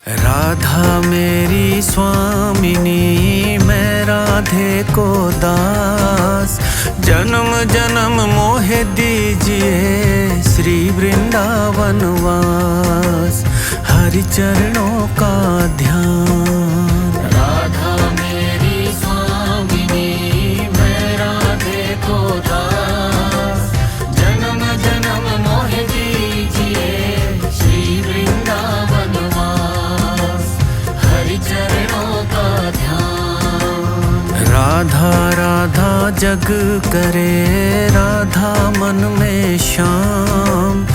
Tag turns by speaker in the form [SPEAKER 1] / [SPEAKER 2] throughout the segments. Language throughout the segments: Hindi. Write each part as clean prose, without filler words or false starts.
[SPEAKER 1] राधा मेरी स्वामिनी, मैं राधे को दास। जन्म जन्म मोहे दीजिए श्री वृंदावन वास। हरि चरणों का ध्यान।
[SPEAKER 2] राधा मेरी स्वामिनी, मैं राधे को दास। जन्म जन्म मोहे दीजिए श्री वृंदावन वास। हरि चरणों का ध्यान।
[SPEAKER 1] राधा राधा जग करे, राधा मन में श्याम।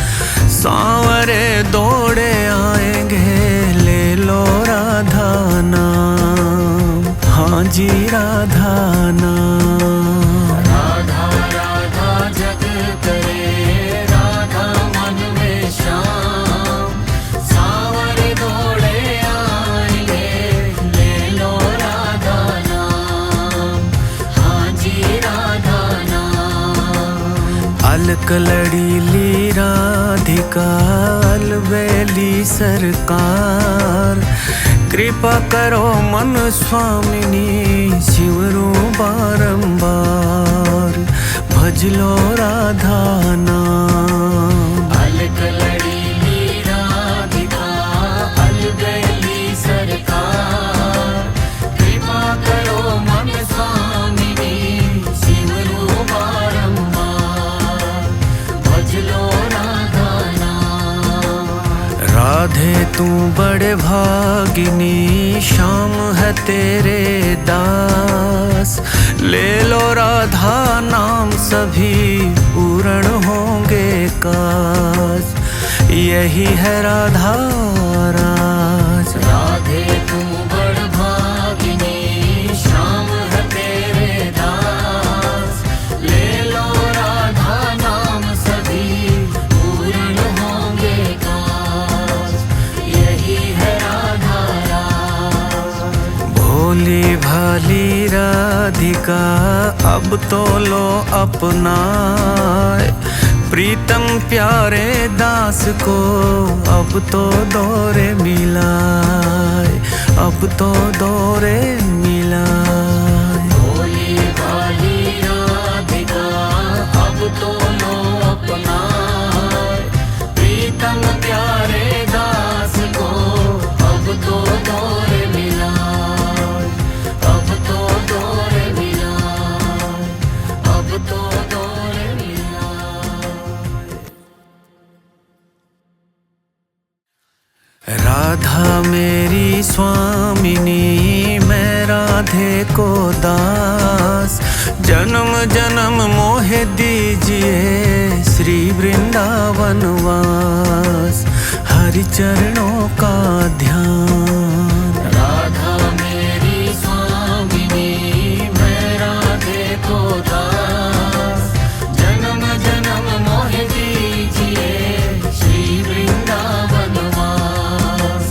[SPEAKER 1] सांवरे दौड़े आएंगे, ले लो राधा नाम। हाँ जी राधा नाम।
[SPEAKER 2] राधा राधा जग करे, राधा मन में श्याम। सांवरे दौड़े आएंगे, ले लो राधा नाम। हाँ जी राधा नाम।
[SPEAKER 1] अलक लड़ीली राधिका, अलबेली सरकार। कृपा करो मन स्वामिनी, शिवरू बारंबार। भज लो राधा नाम।
[SPEAKER 2] अलक लड़ीली राधिका, अलबेली सरकार। कृपा करो मन स्वामिनी, शिवरू बारंबार। भज लो राधा नाम।
[SPEAKER 1] राधे तू बड़े भागिनी, श्याम है तेरे दास। ले लो राधा नाम, सभी पूर्ण होंगे काज। यही है राधा राज।
[SPEAKER 2] राधे तू बड़ भागिनी, श्याम है तेरे दास। ले लो राधा नाम, सभी पूर्ण होंगे काज। यही है राधा राज।
[SPEAKER 1] भोली भाली राधिका, अब तो लो अपनाए। प्रीतम प्यारे दास को, अब तो दौरे मिलाए। अब तो दौरे मिलाए।
[SPEAKER 2] भोली भाली राधिका, अब तो लो अपनाए। प्रीतम प्यारे दास को, अब तो दौरे मिलाए। अब तो दौरे मिलाए। अब तो दौरे मिलाए।
[SPEAKER 1] राधा मेरी स्वामिनी, मैं राधे को दास। जन्म जन्म मोहे दीजिए श्री वृंदावन वास। हरि चरणों का ध्यान।
[SPEAKER 2] राधा मेरी स्वामिनी, मैं राधे को दास। जन्म जन्म मोहे दीजिए श्री वृंदावन वास।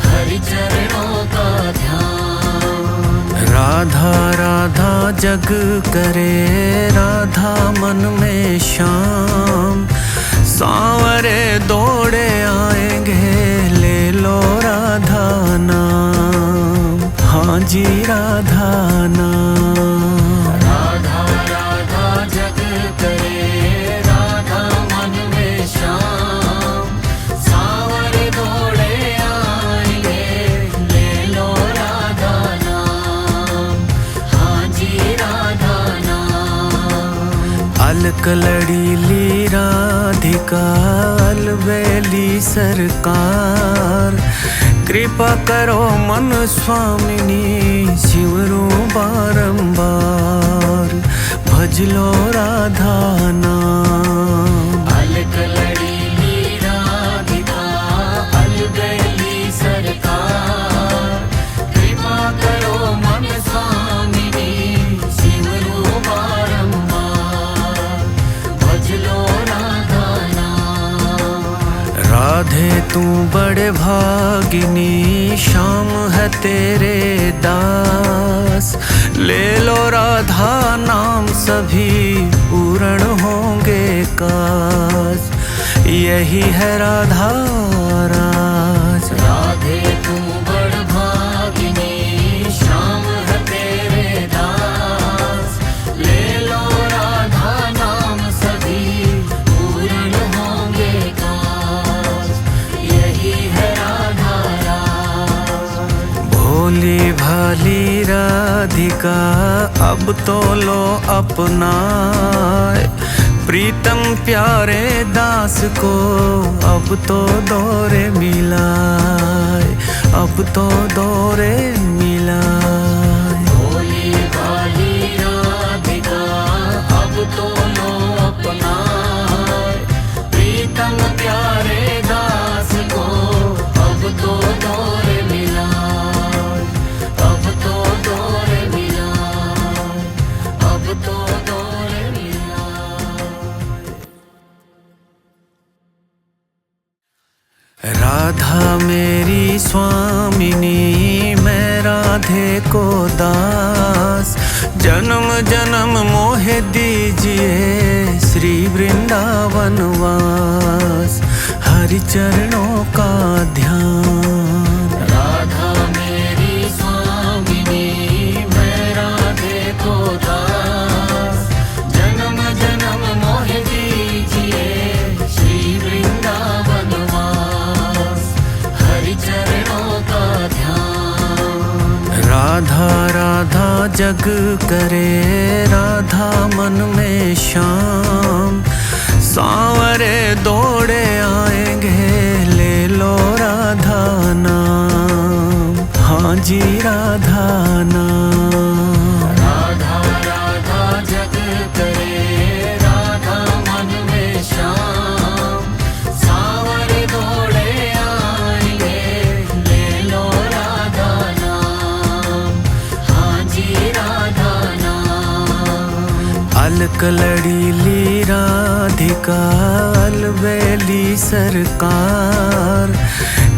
[SPEAKER 2] हरि चरणों का ध्यान।
[SPEAKER 1] राधा राधा जग करे, राधा मन में श्याम। सांवरे दौड़े आएंगे, ले लो राधा नाम। हाँ जी राधा नाम।
[SPEAKER 2] राधा राधा जग करे, राधा मन में श्याम। सांवरे दौड़े आएंगे, ले लो राधा नाम। हाँ जी राधा नाम।
[SPEAKER 1] अलक लड़ीली राधिका, अलबेली सरकार। कृपा करो मन स्वामिनी, शिवरू बारंबार। भज लो राधा नाम।
[SPEAKER 2] अलक लड़ीली राधिका, अलबेली सरकार। कृपा करो मन स्वामिनी, शिवरू बारंबार। भज लो राधा नाम।
[SPEAKER 1] राधे तू बड़े भागिनी, श्याम है तेरे दास। ले लो राधा नाम, सभी पूर्ण होंगे काज। यही है राधा राज।
[SPEAKER 2] राधे तू
[SPEAKER 1] भोली भाली राधिका अब तो लो अपनाए, प्रीतम प्यारे दास को अब तो दौरे मिलाए, अब तो दौरे मिलाए।
[SPEAKER 2] भोली भाली राधिका अब तो लो अपनाए, प्रीतम प्यारे दास को अब तो दौरे मिलाए, अब तो दौरे मिलाए, अब तो दौरे मिलाए।
[SPEAKER 1] राधा मेरी स्वामिनी मैं राधे को दास, जन्म जन्म मोहे दीजिए श्री वृंदावन वास, हरि चरणों का ध्यान।
[SPEAKER 2] राधा मेरी स्वामिनी मैं राधे को दास, जन्म जन्म मोहे दीजिए श्री वृंदावन वास, हरि चरणों का ध्यान।
[SPEAKER 1] राधा राधा जग करे राधा मन में श्याम, सांवरे दौड़े आएंगे ले लो राधा नाम, हाँ जी राधा नाम।
[SPEAKER 2] राधा राधा जग करे राधा मन में श्याम, सांवरे दौड़े आएंगे ले लो राधा नाम, हाँ जी राधा नाम।
[SPEAKER 1] अलक लड़ीली राधिका अलबेली सरकार,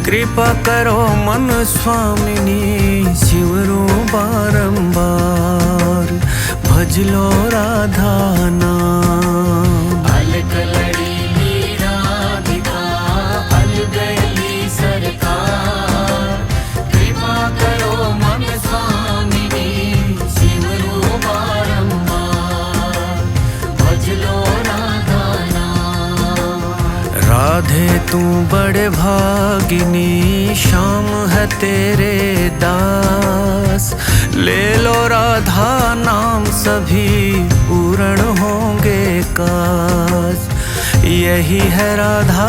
[SPEAKER 1] कृपा करो मन स्वामिनी शिवरू बारंबार, भज लो राधा नाम।
[SPEAKER 2] अलक लड़ीली राधिका अलबेली सरकार, कृपा करो मन स्वामिनी शिवरू बारंबार, भज लो राधा नाम।
[SPEAKER 1] राधे तू बड़े भागिनी श्याम है तेरे दास, ले लो राधा नाम सभी पूर्ण होंगे काज, यही है राधा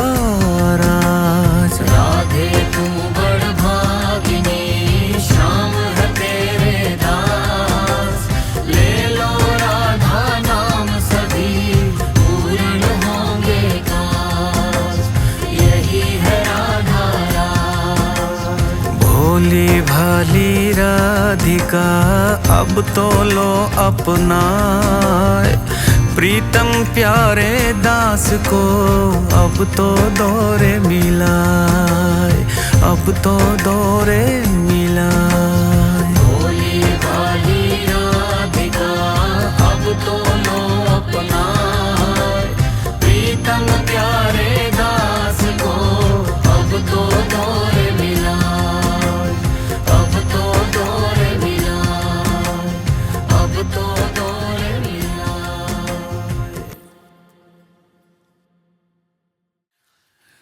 [SPEAKER 1] राज।
[SPEAKER 2] राधे तू बड़ भागिनी श्याम है तेरे दास, ले लो राधा नाम सभी पूर्ण होंगे काज, यही है राधा राज।
[SPEAKER 1] भोली भाली राधिका अब तो लो अपनाए, प्रीतम प्यारे दास को अब तो दौरे मिलाए, अब तो दौरे मिलाए।
[SPEAKER 2] भोली भाली राधिका अब तो लो अपनाए, प्रीतम प्यारे दास को अब तो दौरे मिलाए, अब तो दौरे मिलाए, अब तो दौरे मिलाए।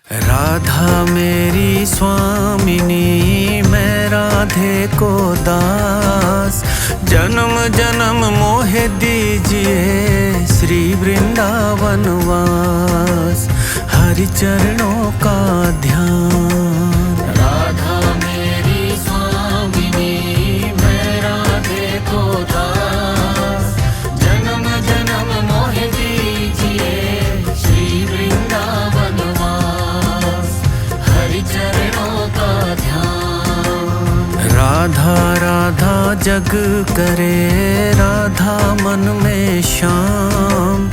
[SPEAKER 1] राधा मेरी स्वामिनी मैं राधे को दास, जन्म जन्म मोहे दीजिए श्री वृंदावन वास, हरि चरणों का ध्यान।
[SPEAKER 2] राधा मेरी स्वामिनी मैं राधे को दास, जन्म जन्म मोहे दीजिए श्री वृंदावन वास, हरि चरणों का ध्यान।
[SPEAKER 1] राधा राधा जग करे राधा मन में श्याम,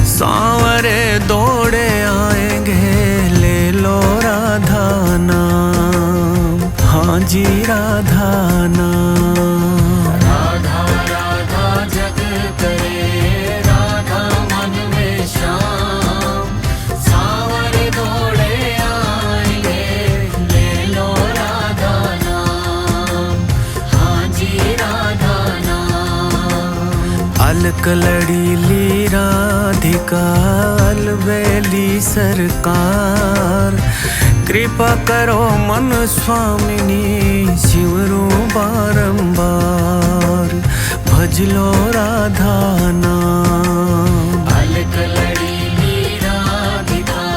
[SPEAKER 1] सांवरे दौड़े आएंगे ले लो राधा नाम, हाँ जी राधा नाम।
[SPEAKER 2] राधा राधा जग करे राधा मन में श्याम, सांवरे दौड़े आएंगे ले लो राधा नाम, हाँ जी राधा नाम।
[SPEAKER 1] अलक लड़ीली राधिका अलबेली सरकार, कृपा करो मन स्वामिनी शिवरू बारंबार भज लो राधा नाम।
[SPEAKER 2] अलग लड़ी राधिका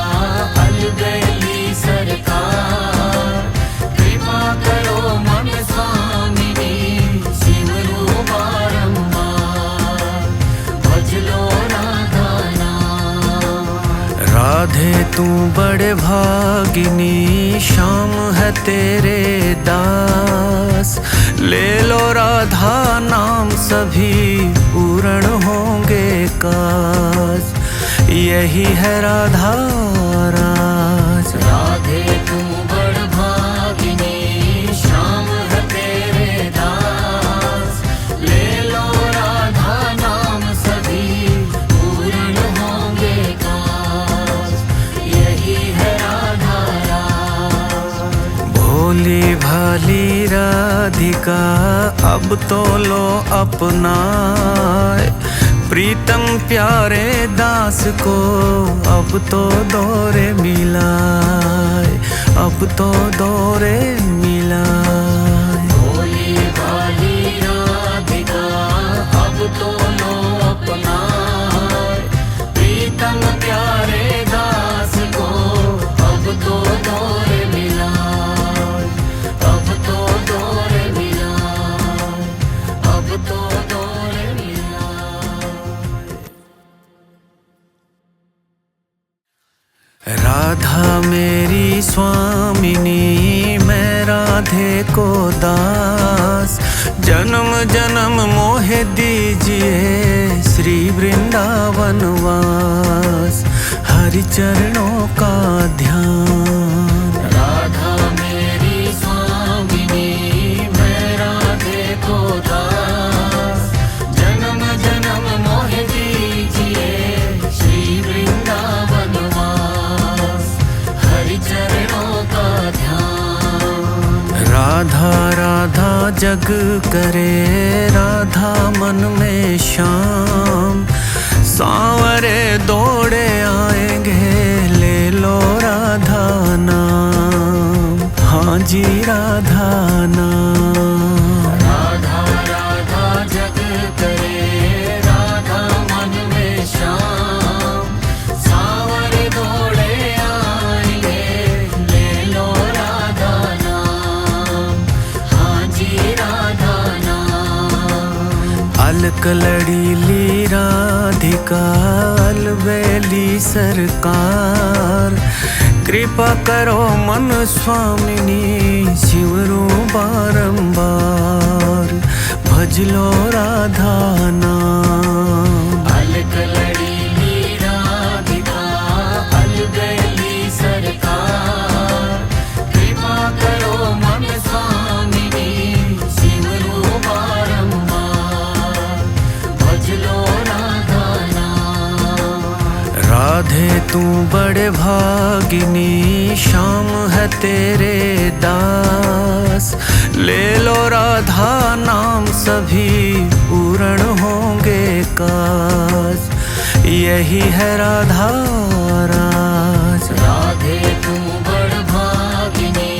[SPEAKER 2] अलबेली सरकार कृपा करो मन स्वामिनी शिवरू बारंबार भज लो राधा नाम।
[SPEAKER 1] राधे तू बड़े भागिनी श्याम है तेरे दास ले लो राधा नाम सभी पूर्ण होंगे काज यही है राधा राज।
[SPEAKER 2] राधे तू बड़ भागिनी श्याम है तेरे दास ले लो राधा नाम सभी पूर्ण होंगे काज यही है राधा राज।
[SPEAKER 1] भोली भाली राधिका अब तो लो अपनाए प्रीतम प्यारे दास को अब तो दौरे मिलाए अब तो दौरे मिलाए।
[SPEAKER 2] भोली भाली राधिका अब तो लो अपनाए प्रीतम प्यारे दास को अब तो दौरे मिलाए अब तो दौरे मिलाए अब तो दौरे मिलाए।
[SPEAKER 1] राधा मेरी स्वामिनी मैं राधे को दास जन्म जन्म मोहे दीजिए श्री वृंदावन वास हरि चरणों का ध्यान।
[SPEAKER 2] राधा मेरी स्वामिनी मैं राधे को दास जन्म जन्म मोह दीजिए श्री वृंदावन वास हरि चरणों का ध्यान।
[SPEAKER 1] राधा राधा जग करे राधा मन में श्याम सांवरे दौड़े आएंगे ले लो राधा नाम। हाँ जी राधा नाम।
[SPEAKER 2] राधा राधा जग करे राधा मन में श्याम सांवरे दौड़े आएंगे ले लो राधा नाम। हाँ जी राधा नाम।
[SPEAKER 1] अलक लड़ीली राधिका अलबेली सरकार कृपा करो मन स्वामिनी शिवरू बारंबार भज लो राधा नाम।
[SPEAKER 2] अलग लड़ी राधिका अलबेली सरकार कृपा करो मन स्वामिनी शिवरू बारंबार भज लो राधा नाम।
[SPEAKER 1] राधे तू बड़े भागिनी श्याम है तेरे दास ले लो राधा नाम सभी पूर्ण होंगे काज यही है राधा राज।
[SPEAKER 2] राधे तू बड़ भागिनी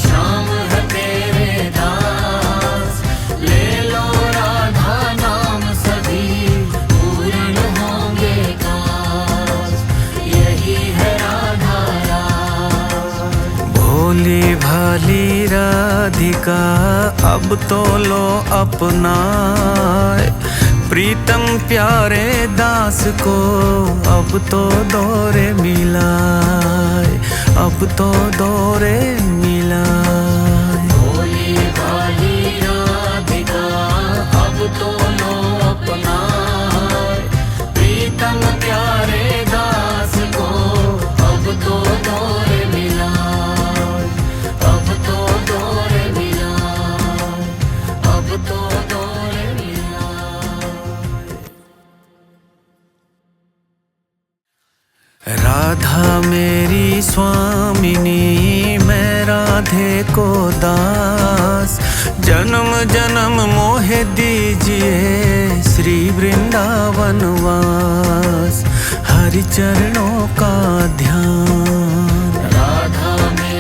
[SPEAKER 2] श्याम है तेरे दास ले लो राधा नाम सभी पूर्ण होंगे काज यही है राधा राज।
[SPEAKER 1] भोली भाली राधिका अब तो लो अपनाए प्रीतम प्यारे दास को अब तो दौरे मिलाए अब तो दौरे मिलाए।
[SPEAKER 2] भोली भाली राधिका अब तो लो अपनाए प्रीतम प्यारे दास को अब तो दौरे मिलाए अब तो दौरे मिलाए अब तो दौरे मिलाए।
[SPEAKER 1] राधा मेरी स्वामिनी मैं राधे को दास जन्म जन्म मोहे दीजिए श्री वृंदावन वास हरि चरणों का ध्यान।
[SPEAKER 2] राधा में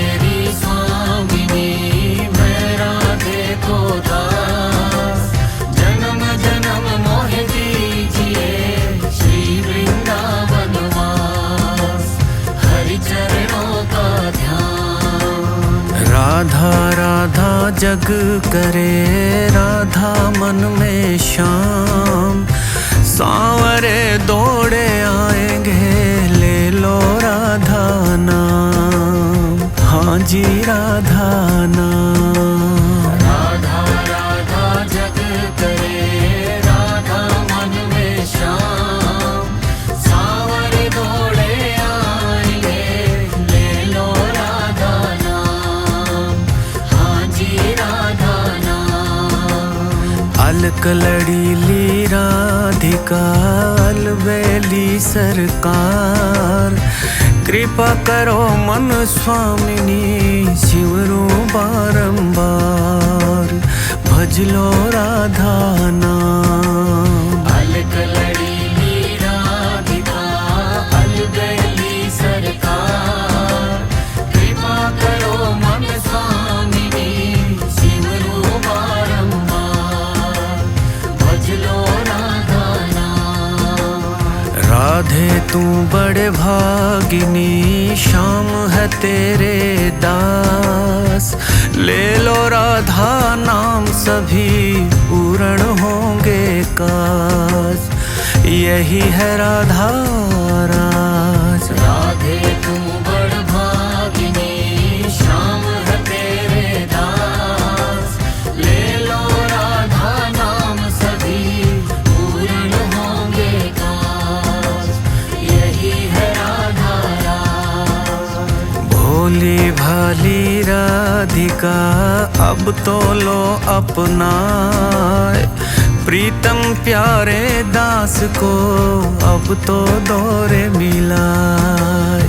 [SPEAKER 1] जग करे राधा मन में श्याम। सांवरे दौड़े आएंगे ले लो राधा नाम। हाँ जी राधा नाम।
[SPEAKER 2] राधा राधा जग करे राधा मन में श्याम। सांवरे दौड़े आएंगे ले लो राधा नाम। हाँ जी राधा नाम।
[SPEAKER 1] अलक लड़ीली राधिका अलबेली सरकार। कृपा करो मन स्वामिनी शिवरू बारंबार। भज लो राधा नाम।
[SPEAKER 2] अलक लड़ीली राधिका अलबेली सरकार। कृपा करो मन स्वामिनी शिवरू बारंबार। भज लो राधा नाम।
[SPEAKER 1] राधे तू बड़े भागिनी श्याम है तेरे दास। ले लो राधा नाम सभी पूर्ण होंगे काज। यही है राधा राज।
[SPEAKER 2] राधे तू बड़ भागिनी श्याम है तेरे दास। ले लो राधा नाम सभी पूर्ण होंगे काज। यही है राधा राज।
[SPEAKER 1] भोली भाली राधिका अब तो लो अपनाए। प्रीतम प्यारे दास को अब तो दौरे मिलाए।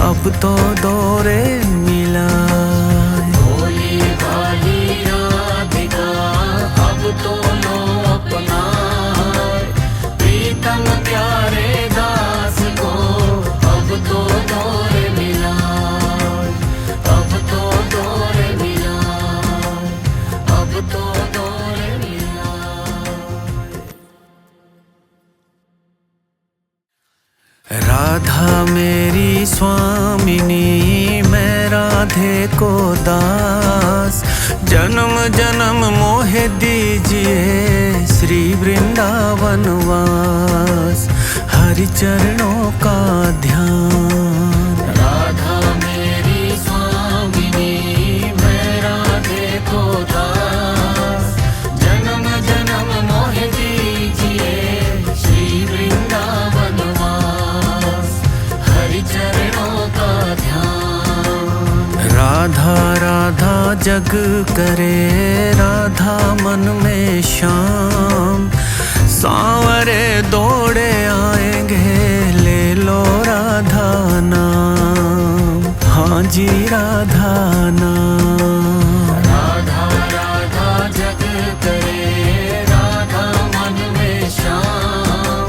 [SPEAKER 1] अब तो दौरे मिलाए।
[SPEAKER 2] भोली भाली राधिका अब तो लो अपनाए। प्रीतम प्यारे दास को अब तो दौरे मिलाए। अब तो दौरे मिलाए। अब तो दौरे मिलाए।
[SPEAKER 1] राधा मेरी स्वामिनी मैं राधे को दास। जन्म जन्म मोहे दीजिए श्री वृंदावन वास। हरि चरणों का ध्यान।
[SPEAKER 2] राधा मेरी स्वामिनी मैं राधे को दास। जन्म जन्म मोह दीजिए श्री वृंदावन वास। हरि चरणों का ध्यान।
[SPEAKER 1] राधा राधा जग करे राधा मन में श्याम। सांवरे दौड़े आएंगे ले लो राधा नाम। हाँ जी राधा नाम।
[SPEAKER 2] राधा राधा जग करे राधा मन में श्याम।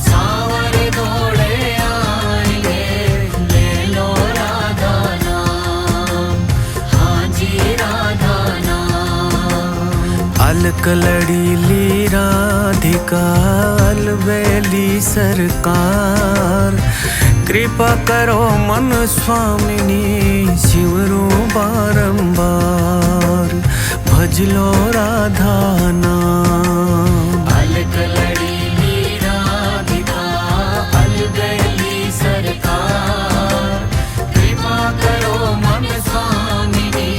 [SPEAKER 2] सांवरे दौड़े आएंगे ले लो राधा नाम। हाँ जी राधा नाम।
[SPEAKER 1] अलक लड़ीली राधिका अलबेली सरकार। कृपा करो मन स्वामिनी शिवरू बारंबार। भज लो राधा नाम।
[SPEAKER 2] अलक लड़ीली राधिका अलबेली सरकार। कृपा करो मन स्वामिनी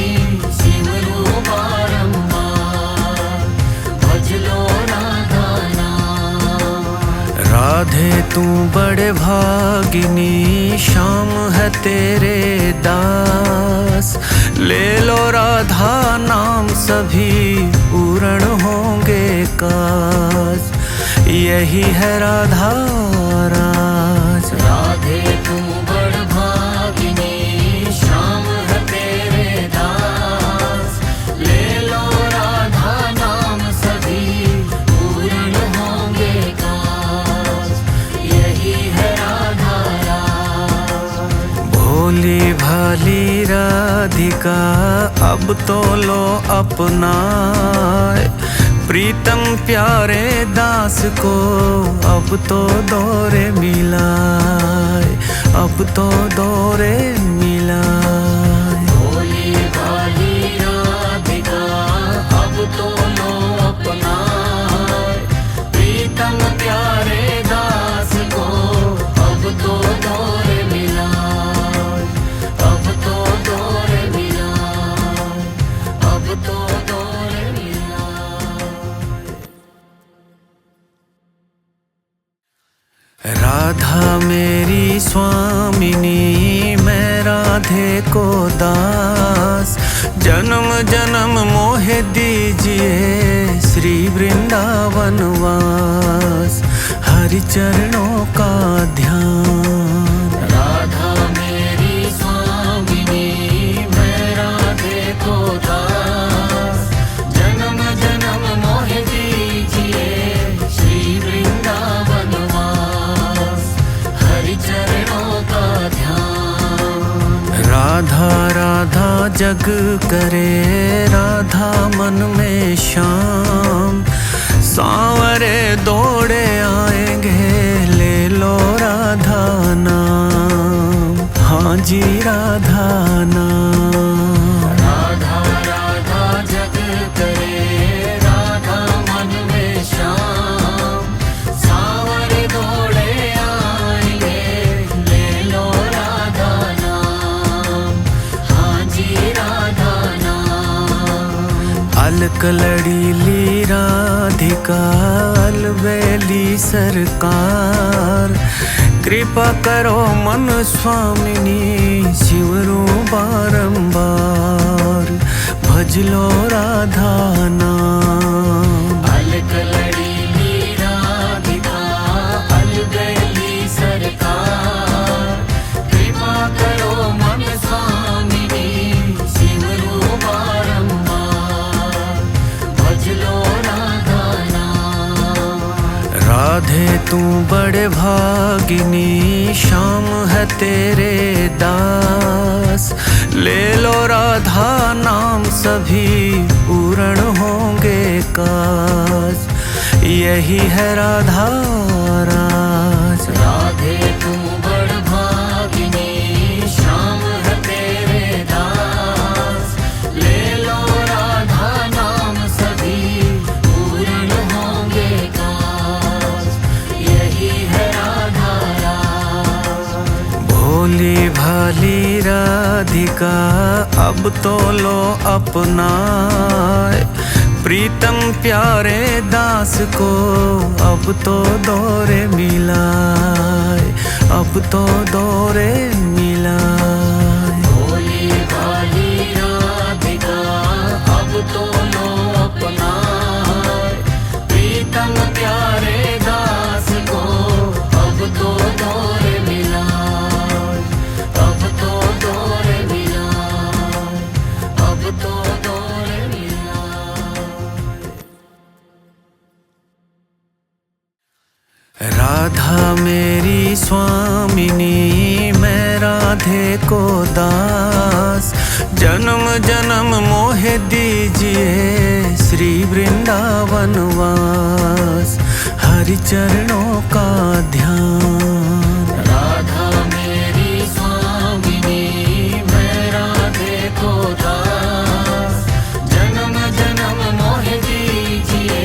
[SPEAKER 2] शिवरू बारंबार। भज लो राधा नाम।
[SPEAKER 1] राधे तू बड़े भागिनी श्याम है तेरे दास। ले लो राधा नाम सभी पूर्ण होंगे काज। यही है राधा राज।
[SPEAKER 2] राधे तू बड़ भागिनी श्याम है तेरे दास। ले लो राधा नाम सभी पूर्ण होंगे काज। यही है राधा राज।
[SPEAKER 1] भोली भाली राधिका अब तो लो अपनाए। प्रीतम प्यारे दास को अब तो दौरे मिलाए। अब तो दौरे मिलाए।
[SPEAKER 2] भोली भाली राधिका
[SPEAKER 1] राधे को दास। जन्म जन्म मोहे दीजिए श्री वृंदावन वास। हरि चरणों का ध्यान।
[SPEAKER 2] राधा मेरी स्वामिनी मैं राधे को दास। जन्म जन्म मोहे दीजिए श्री वृंदावन वास। हरि चरणों का ध्यान।
[SPEAKER 1] राधा राधा जग करे राधा मन में श्याम। सांवरे दौड़े आएंगे ले लो राधा नाम। हाँ जी राधा नाम।
[SPEAKER 2] राधा राधा जग करे राधा मन में श्याम। सांवरे दौड़े आएंगे ले लो राधा नाम। हाँ जी राधा नाम।
[SPEAKER 1] अलक लड़ीली राधिका अलबेली सरकार। कृपा करो मन स्वामिनी शिवरू बारंबार। भज लो राधा नाम।
[SPEAKER 2] अलक लड़ीली राधिका अलबेली सरकार। कृपा करो मन स्वामिनी शिवरू बारंबार। भज लो राधा नाम।
[SPEAKER 1] राधे तू बड़े भागिनी श्याम है तेरे दास। ले लो राधा नाम सभी पूर्ण होंगे काज। यही है राधा राज।
[SPEAKER 2] राधे तू बड़ भागिनी श्याम है तेरे दास। ले लो राधा नाम सभी पूर्ण होंगे काज। यही है राधा राज।
[SPEAKER 1] भोली भाली राधिका अब तो लो अपनाए। प्रीतम प्यारे दास को अब तो दौरे मिलाए। अब तो दौरे मिलाए।
[SPEAKER 2] भोली भाली राधिका अब तो लो अपनाए। प्रीतम प्यारे दास को अब तो दौरे मिलाए। अब तो दौरे मिलाए। अब तो दौरे मिलाए।
[SPEAKER 1] राधा मेरी स्वामिनी मैं राधे को दास। जन्म जन्म मोहे दीजिए श्री वृंदावन वास। हरि चरणों का ध्यान।
[SPEAKER 2] राधा मेरी स्वामिनी मैं राधे को दास। जन्म जन्म मोहे दीजिए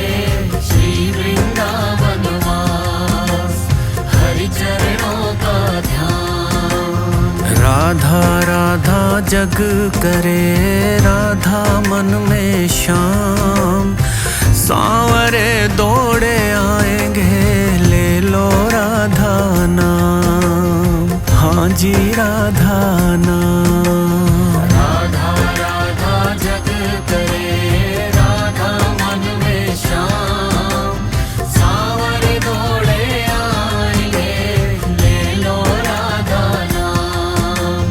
[SPEAKER 2] श्री वृंदावन वास। हरि चरणों का ध्यान।
[SPEAKER 1] राधा राधा जग करे राधा मन में श्याम। सांवरे दौड़े आएंगे ले लो राधा नाम। हाँ जी राधा नाम।
[SPEAKER 2] राधा राधा जग करे राधा मन में श्याम। सांवरे दौड़े आएंगे ले लो राधा नाम।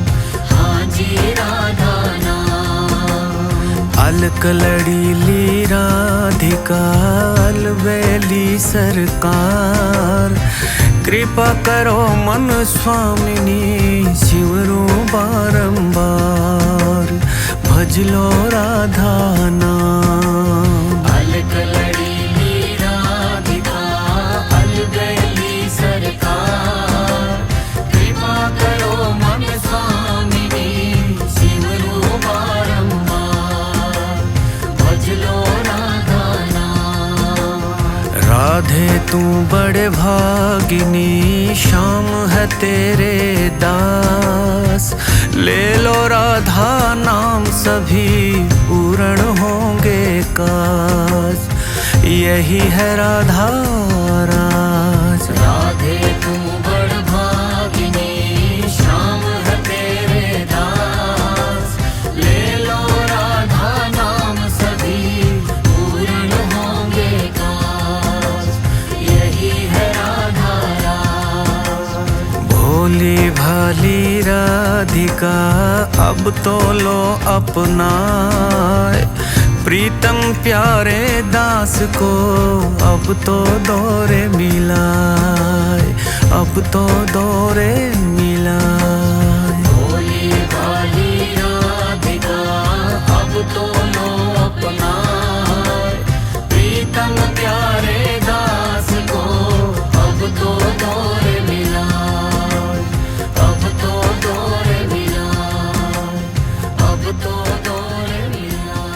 [SPEAKER 2] हाँ जी राधा नाम।
[SPEAKER 1] अलक लड़ीली राधिका अलबेली सरकार। कृपा करो मन स्वामिनी शिवरू बारंबार। भज लो राधा नाम।
[SPEAKER 2] अलक लड़ीली राधिका अलबेली सरकार। कृपा करो मन स्वामिनी शिवरू बारंबार। भज लो राधा नाम।
[SPEAKER 1] राधे तू बड़े भागिनी श्याम है तेरे दास। ले लो राधा नाम सभी पूर्ण होंगे काज। यही है राधा राज।
[SPEAKER 2] राधे तू बड़ भागिनी श्याम है तेरे दास।
[SPEAKER 1] अब तो लो अपनाए, प्रीतम प्यारे दास को अब तो दौरे मिलाए, अब तो दौरे मिलाए।
[SPEAKER 2] भोली भाली राधिका अब तो लो अपनाए, प्रीतम प्यारे दास को अब तो दौरे मिलाए, अब तो दौरे मिलाए, अब तो दौरे मिलाए।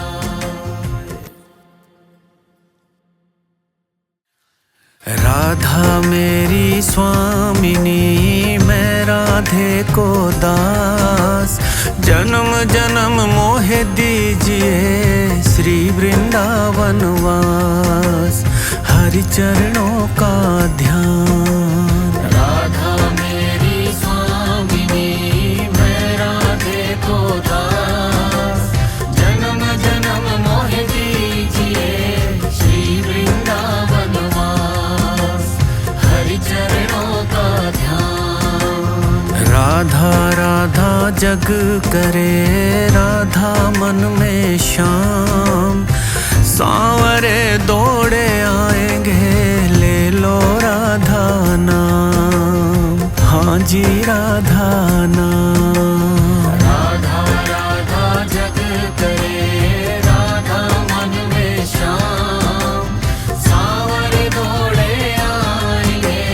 [SPEAKER 1] राधा मेरी स्वामिनी, मैं राधे को दास, जन्म जन्म मोहे दीजिए श्री वृंदावन वास, हरि चरणों का ध्यान।
[SPEAKER 2] राधा मेरी स्वामिनी, मैं राधे को दास, जन्म जन्म मोहे दीजिए श्री वृंदावन वास, हरि चरणों का ध्यान।
[SPEAKER 1] राधा राधा जग करे, राधा मन में श्याम, सांवरे दौड़े आएंगे, ले लो राधा नाम, हाँ जी राधा नाम।
[SPEAKER 2] राधा राधा जग करे, राधा मन में श्याम, सांवरे दौड़े आएंगे,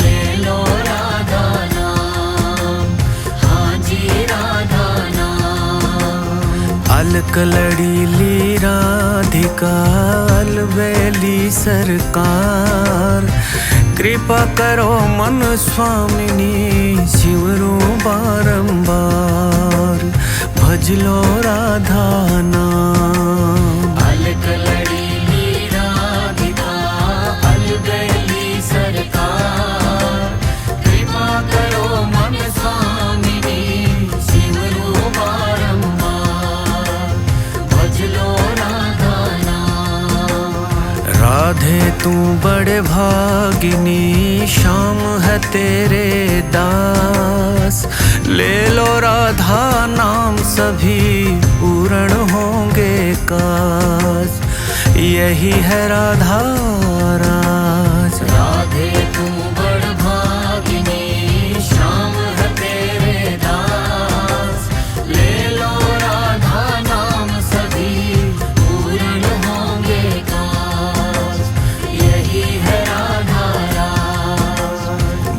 [SPEAKER 2] ले लो राधा नाम, हाँ जी राधा नाम।
[SPEAKER 1] अलक लड़ीली राधिका, अलबेली सरकार, कृपा करो मन स्वामिनी, शिवरू बारंबार, भज लो राधा नाम।
[SPEAKER 2] अलक लड़ीली राधिका, अलबेली सरकार, कृपा करो मन स्वामिनी, शिवरू बारंबार, भज लो राधा नाम।
[SPEAKER 1] राधे तू बड़े भागिनी, श्याम है तेरे दास, ले लो राधा नाम, सभी पूर्ण होंगे काज, यही है राधा राज।
[SPEAKER 2] राधे तू बड़ भागिनी, श्याम है तेरे दास, ले लो राधा नाम, सभी पूर्ण होंगे काज, यही है राधा राज।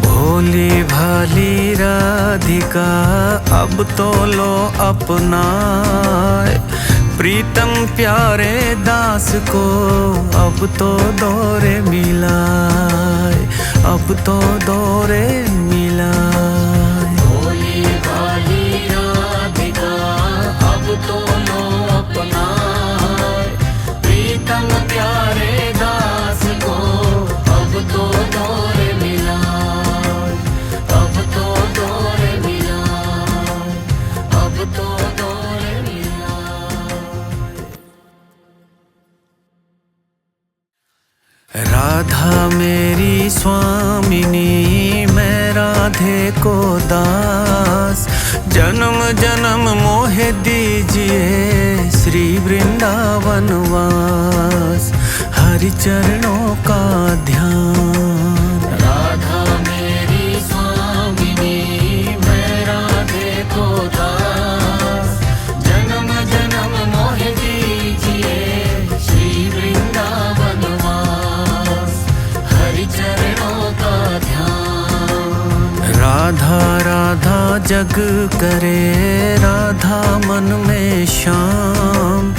[SPEAKER 1] भोली भाली राधिका अब तो लो अपनाए, प्रीतम प्यारे दास को अब तो दौरे मिलाए, अब तो दौरे मिलाए।
[SPEAKER 2] भोली भाली राधिका अब तो लो अपनाए, प्रीतम प्यारे दास को अब तो दौरे मिलाए, अब तो दौरे मिलाए, अब तो दौरे मिलाए।
[SPEAKER 1] राधा मेरी स्वामिनी, मैं राधे को दास, जन्म जन्म मोहे दीजिए श्री वृंदावन वास, हरि चरणों का ध्यान।
[SPEAKER 2] राधा मेरी स्वामिनी, मैं राधे को दास, जन्म जन्म मोहे दीजिए श्री वृंदावन वास, हरि चरणों का ध्यान।
[SPEAKER 1] राधा राधा जग करे, राधा मन में श्याम,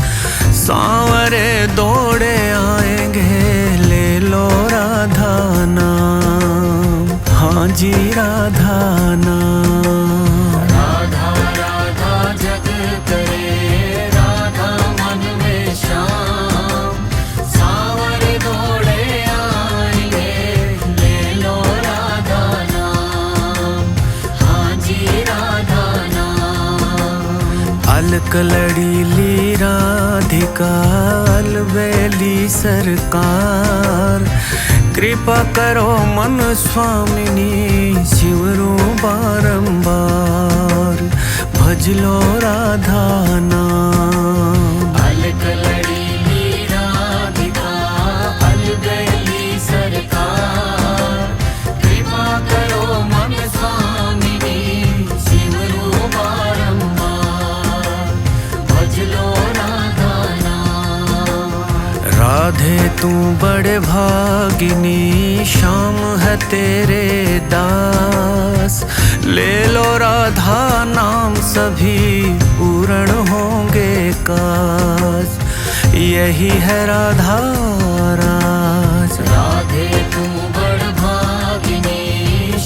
[SPEAKER 1] सांवरे दौड़े आएंगे, ले लो राधा नाम, हाँ जी राधा नाम।
[SPEAKER 2] राधा राधा जग करे, राधा मन में श्याम, सांवरे दौड़े आएंगे, ले लो राधा नाम, हाँ जी राधा नाम।
[SPEAKER 1] अलक लड़ीली राधिका, अलबेली सरकार, कृपा करो मन स्वामिनी, शिवरू बारंबार, भज लो राधा नाम।
[SPEAKER 2] अलकलड़ी राधिका अलबेली सरकार, कृपा करो मन स्वामिनी शिवरू बारंबार, भज लो राधा नाम।
[SPEAKER 1] राधे तू बड़े भागिनी, श्याम है तेरे दास। ले लो राधा नाम सभी पूर्ण होंगे काज। यही है राधा राज।
[SPEAKER 2] राधे तू बड़ भागिनी,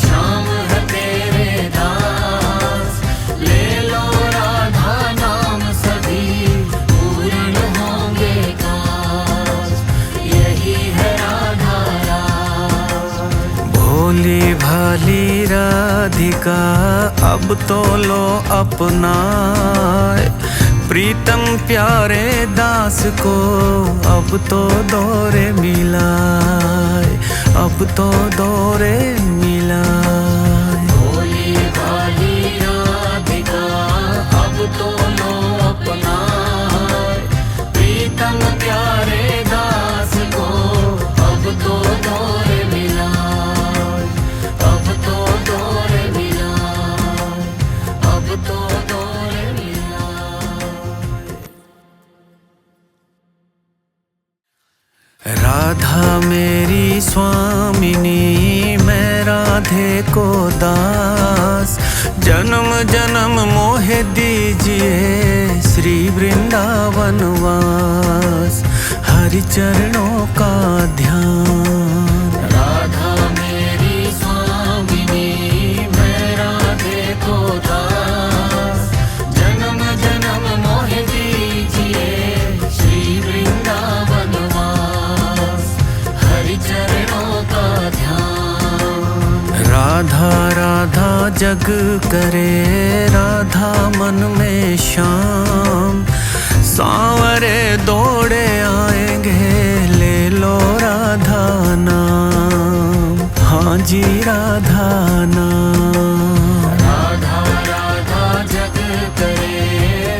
[SPEAKER 2] श्याम है तेरे दास। ले लो राधा नाम सभी पूर्ण होंगे काज। यही है राधा राज।
[SPEAKER 1] भोली भाली राधिका अब तो लो अपनाए, प्रीतम प्यारे दास को अब तो दौरे मिलाए, अब तो दौरे मिलाए।
[SPEAKER 2] भोली भाली राधिका अब तो लो अपनाए, प्रीतम प्यारे दास को अब तो दौरे मिलाए, अब तो दौरे मिलाए, अब तो दौरे मिलाए।
[SPEAKER 1] राधा मेरी स्वामिनी, मैं राधे को दास। जन्म जन्म मोहे दीजिए श्री वृंदावन वास, हरि चरणों का ध्यान।
[SPEAKER 2] राधा मेरी स्वामिनी, मैं राधे को दास। जन्म जन्म मोहे दीजिए श्री वृंदावन वास, हरि चरणों का ध्यान।
[SPEAKER 1] राधा राधा जग करे, राधा मन में श्याम। सांवरे दौड़े आएंगे, ले लो राधा नाम। हाँ जी राधा नाम।
[SPEAKER 2] राधा राधा जग करे,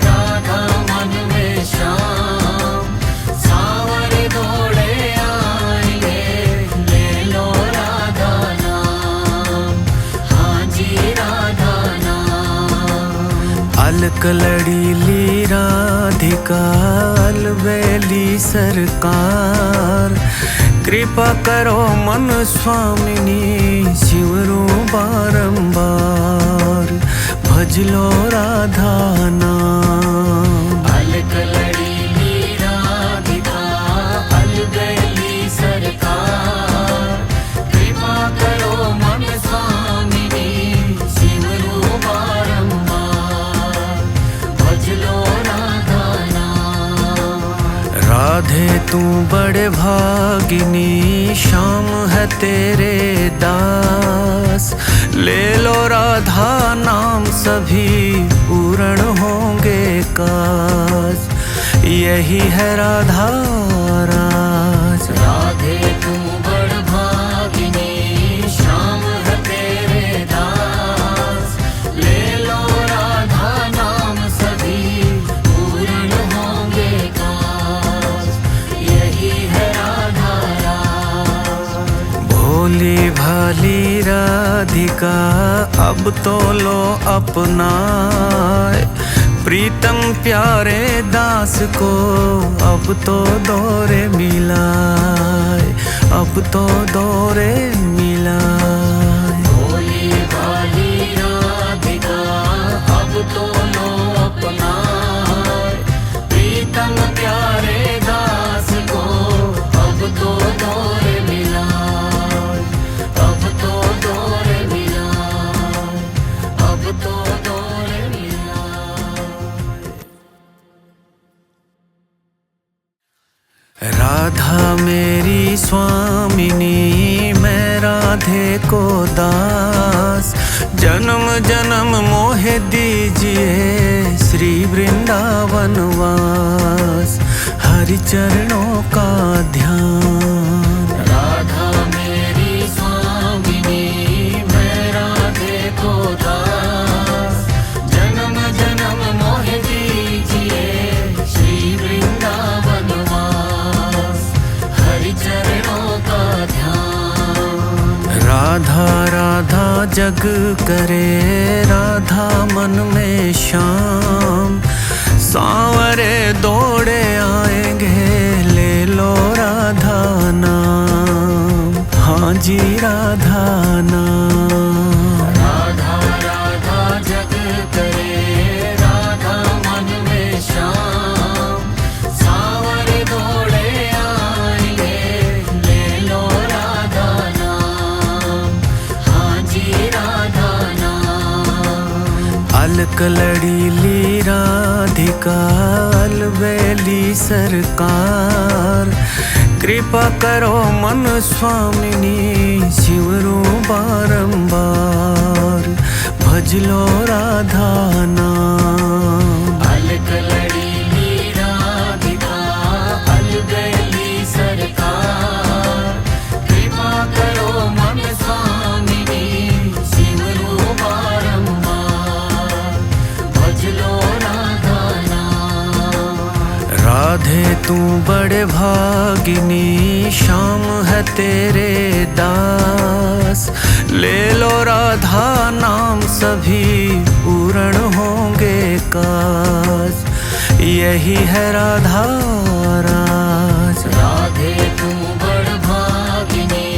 [SPEAKER 2] राधा मन में श्याम। सांवरे दौड़े आएंगे, ले लो राधा नाम। हाँ जी राधा नाम।
[SPEAKER 1] अलकलड़ी राधिका अलबेली सरकार, कृपा करो मन स्वामिनी शिवरू बारंबार, भज लो राधा नाम।
[SPEAKER 2] अलकलड़ी राधिका अलबेली सरकार, कृपा करो मन स्वामिनी शिवरू बारंबार, भज लो राधा नाम।
[SPEAKER 1] राधे तू बड़े भागिनी, श्याम है तेरे दास। ले लो राधा नाम सभी पूर्ण होंगे काज। यही है राधा राज।
[SPEAKER 2] राधे तू बड़ भागिनी, श्याम है तेरे दास। ले लो राधा नाम सभी पूर्ण होंगे काज। यही है राधा राज।
[SPEAKER 1] भोली भाली राधिका अब तो लो अपनाए, प्रीतम प्यारे दास को अब तो दौरे मिलाए, अब तो दौरे मिलाए।
[SPEAKER 2] भोली भाली राधिका अब तो लो अपनाए, प्रीतम प्यारे दास को अब तो दौरे मिलाए, अब तो दौरे मिलाए, अब तो दौरे मिलाए।
[SPEAKER 1] राधा मेरी स्वामिनी, मैं राधे को दास। जन्म जन्म मोहे दीजिए श्री वृंदावन वास, हरि चरणों का ध्यान।
[SPEAKER 2] राधा मेरी स्वामिनी, मैं राधे को दास। जन्म जन्म
[SPEAKER 1] जग करे राधा मन में श्याम। सांवरे दौड़े आएंगे ले लो राधा नाम। हाँ जी राधा नाम।
[SPEAKER 2] राधा राधा जग करे राधा मन में श्याम। सांवरे दौड़े आएंगे ले लो राधा नाम। हाँ जी राधा नाम।
[SPEAKER 1] अलक लड़ीली राधिका अलबेली सरकार। कृपा करो मन स्वामिनी शिवरू बारंबार। भज लो राधा नाम।
[SPEAKER 2] अलक लड़ीली राधिका अलबेली सरकार। कृपा करो मन स्वामिनी शिवरू बारंबार। भज लो राधा नाम।
[SPEAKER 1] राधे तू बड़े भागिनी श्याम है तेरे दास। ले लो राधा नाम सभी पूर्ण होंगे काज। यही है राधा राज।
[SPEAKER 2] राधे तू बड़ भागिनी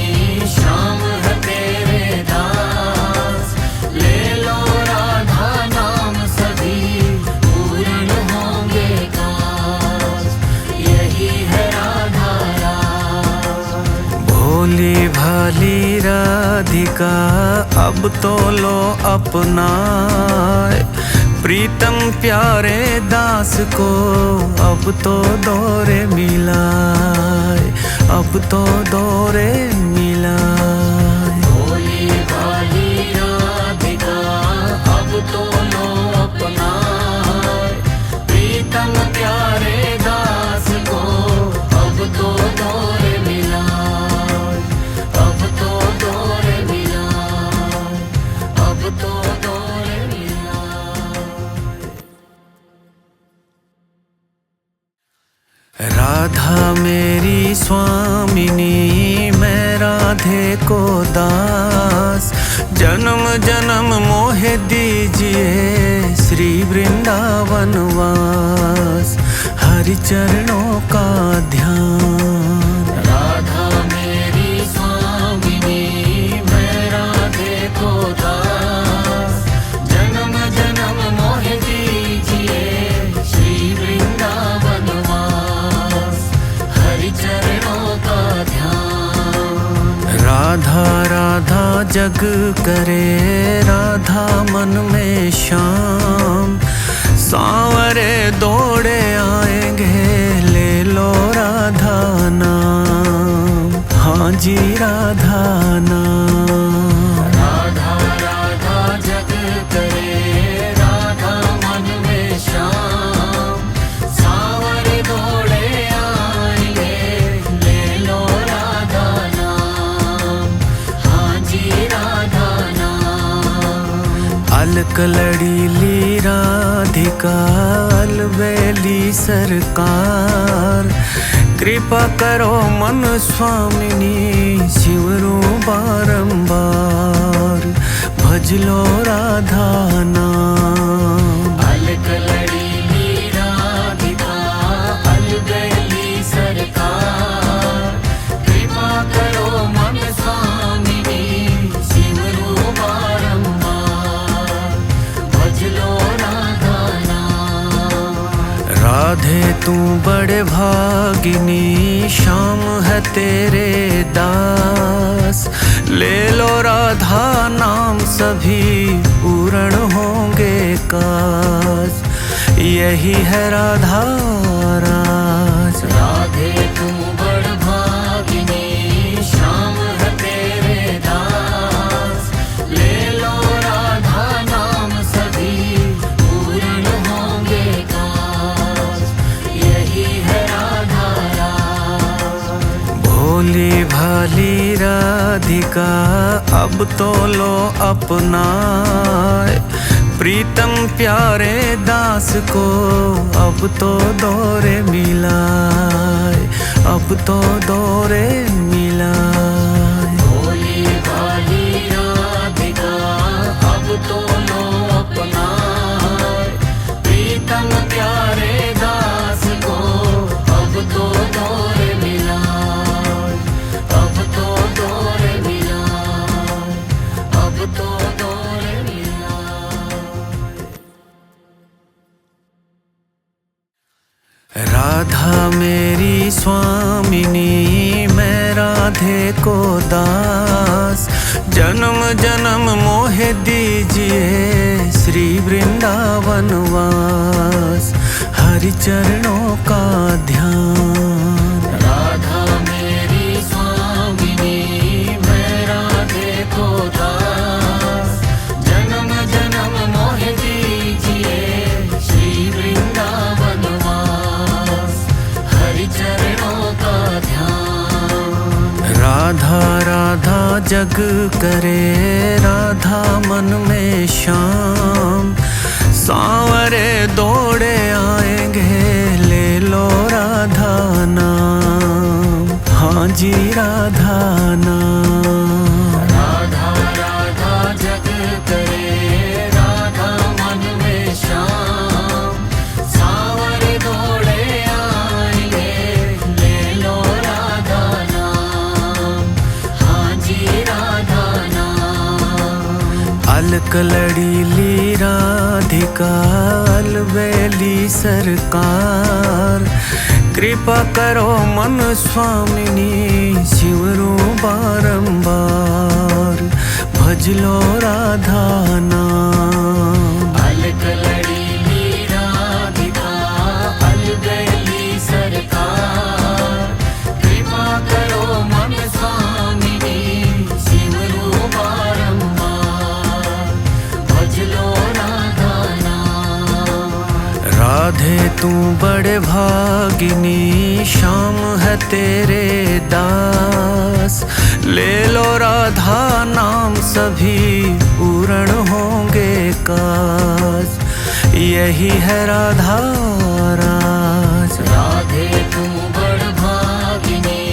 [SPEAKER 2] श्याम है तेरे दास। ले लो राधा नाम सभी पूर्ण होंगे काज। यही है राधा राज।
[SPEAKER 1] भोली भाली राधिका अब तो लो अपनाए। प्रीतम प्यारे दास को अब तो दौरे मिलाए। अब तो दौरे मिलाए।
[SPEAKER 2] भोली भाली राधिका अब तो लो अपनाए। प्रीतम प्यारे दास को अब तो दौरे मिलाए। अब तो दौरे मिलाए। अब तो दौरे मिलाए।
[SPEAKER 1] राधा मेरी स्वामिनी मैं राधे को दास। जन्म जन्म मोहे दीजिए श्री वृंदावन वास। हरि चरणों का ध्यान।
[SPEAKER 2] राधा मेरी स्वामिनी मैं राधे को दास। जन्म जन्म मोहे दीजिए श्री वृंदावन वास। हरि चरणों का ध्यान।
[SPEAKER 1] राधा राधा जग करे राधा मन में श्याम। सांवरे दौड़े आएंगे ले लो राधा नाम। हाँ जी राधा नाम।
[SPEAKER 2] राधा राधा जग करे राधा मन में श्याम। सांवरे दौड़े आएंगे ले लो राधा नाम। हाँ जी राधा नाम।
[SPEAKER 1] अलक लड़ीली राधिका अलबेली सरकार। कृपा करो मन स्वामिनी शिवरू बारंबार। भज लो राधा नाम।
[SPEAKER 2] अलक लड़ीली राधिका अलबेली सरकार। कृपा करो मन स्वामिनी शिवरू बारंबार। भज लो राधा नाम।
[SPEAKER 1] राधे तू बड़े भागिनी श्याम है तेरे दास। ले लो राधा नाम सभी पूर्ण होंगे काज। यही है राधा राज।
[SPEAKER 2] राधे तू बड़ भागिनी श्याम है तेरे दास। ले लो राधा नाम सभी पूर्ण होंगे काज। यही है राधा राज।
[SPEAKER 1] भोली भाली राधिका अब तो लो अपनाए। प्रीतम प्यारे दास को अब तो दौरे मिलाए। अब तो दौरे मिलाए।
[SPEAKER 2] भोली भाली राधिका
[SPEAKER 1] स्वामिनी मैं राधे को दास। जन्म जन्म मोहे दीजिए श्री वृंदावन वास। हरि चरणों का ध्यान।
[SPEAKER 2] राधा मेरी स्वामिनी मैं राधे को दास। जन्म जन्म मोहे दीजिए श्री वृंदावन वास। हरि चरणों का ध्यान।
[SPEAKER 1] राधा राधा जग करे राधा मन में श्याम। सांवरे दौड़े आएंगे ले लो राधा नाम। हाँ जी राधा नाम।
[SPEAKER 2] राधा राधा जग करे राधा मन में श्याम। सांवरे दौड़े आएंगे ले लो राधा नाम। हाँ जी राधा नाम।
[SPEAKER 1] अलक लड़ीली राधिका अलबेली सरकार। कृपा करो मन स्वामिनी शिवरू बारंबार। भज लो राधा नाम।
[SPEAKER 2] अलक लड़ीली राधिका अलबेली सरकार। कृपा करो मन स्वामिनी शिवरू बारंबार। भज लो राधा नाम।
[SPEAKER 1] राधे तू बड़े भागिनी श्याम है तेरे दास। ले लो राधा नाम सभी पूर्ण होंगे काज। यही है राधा राज।
[SPEAKER 2] राधे तू बड़ भागिनी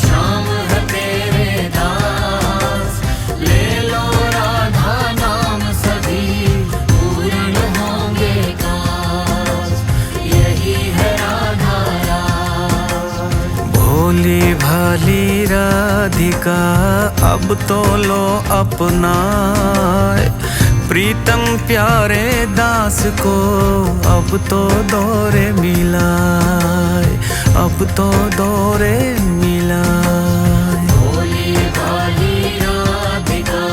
[SPEAKER 2] श्याम है तेरे दास। ले लो राधा नाम सभी पूर्ण होंगे काज। यही है राधा राज।
[SPEAKER 1] भोली भाली राधिका अब तो लो अपनाए। प्रीतम प्यारे दास को अब तो दौरे मिलाए। अब तो दौरे मिलाए।
[SPEAKER 2] भोली भाली राधिका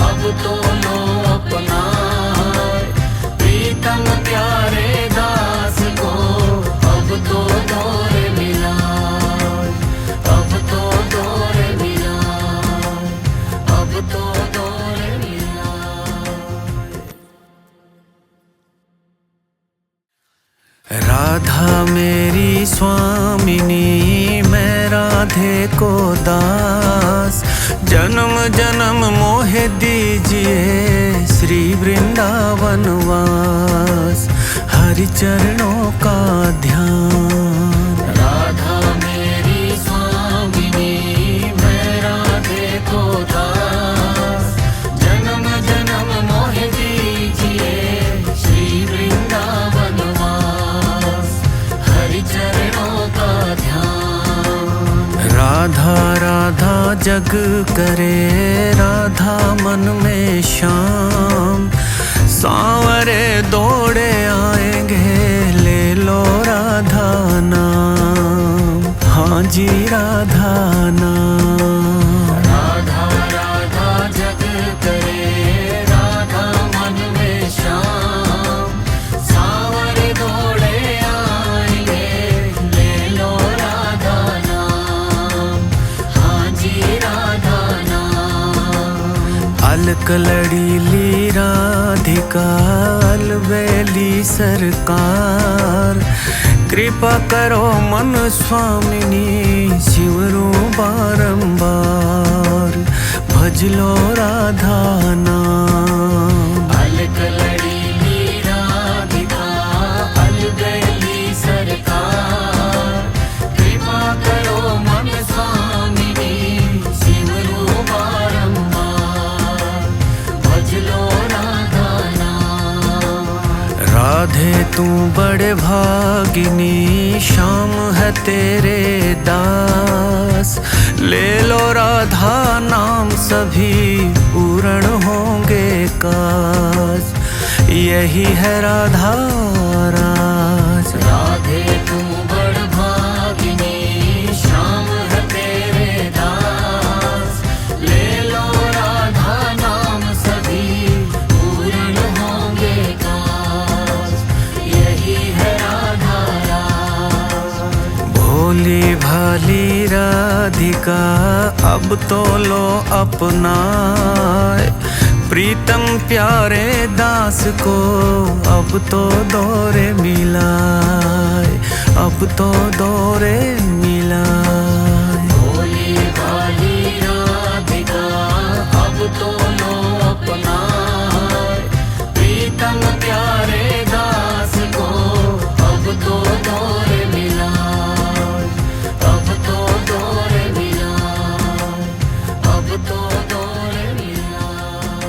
[SPEAKER 2] अब तो लो अपनाए। प्रीतम प्यारे दास को अब तो दौरे मिलाए। अब तो दौरे मिलाए। अब तो दौरे मिलाए।
[SPEAKER 1] राधा मेरी स्वामिनी मैं राधे को दास। जन्म जन्म मोहे दीजिए श्री वृंदावन वास। हरि चरणों का ध्यान।
[SPEAKER 2] राधा मेरी स्वामिनी मैं राधे को दास। जन्म जन्म मोहे दीजिए श्री वृंदावन वास। हरि चरणों का ध्यान।
[SPEAKER 1] राधा राधा जग करे राधा मन में श्याम। सांवरे दौड़े आएंगे ले लो राधा नाम। हाँ जी राधा नाम।
[SPEAKER 2] राधा राधा जग करे राधा मन में श्याम। सांवरे दौड़े आएंगे ले लो राधा नाम। हाँ जी राधा नाम।
[SPEAKER 1] अलक लड़ीली राधिका अलबेली सरकार। कृपा करो मन स्वामिनी शिवरू बारंबार। भज लो राधा नाम।
[SPEAKER 2] अलक लड़ीली राधिका अलबेली सरकार। कृपा करो मन स्वामिनी शिवरू बारंबार। भज लो राधा नाम।
[SPEAKER 1] राधे तू बड़े भागिनी श्याम है तेरे दास। ले लो राधा नाम सभी पूर्ण होंगे काज। यही है राधा राज।
[SPEAKER 2] राधे तू बड़ भागिनी
[SPEAKER 1] भोली भाली राधिका अब तो लो अपनाए, प्रीतम प्यारे दास को अब तो दौरे मिलाए, अब तो दौरे मिलाए।
[SPEAKER 2] भोली भाली राधिका अब तो लो अपनाए, प्रीतम प्यारे दास को अब तो दौरे मिलाए, अब तो दौरे मिलाए, अब तो दौरे मिलाए।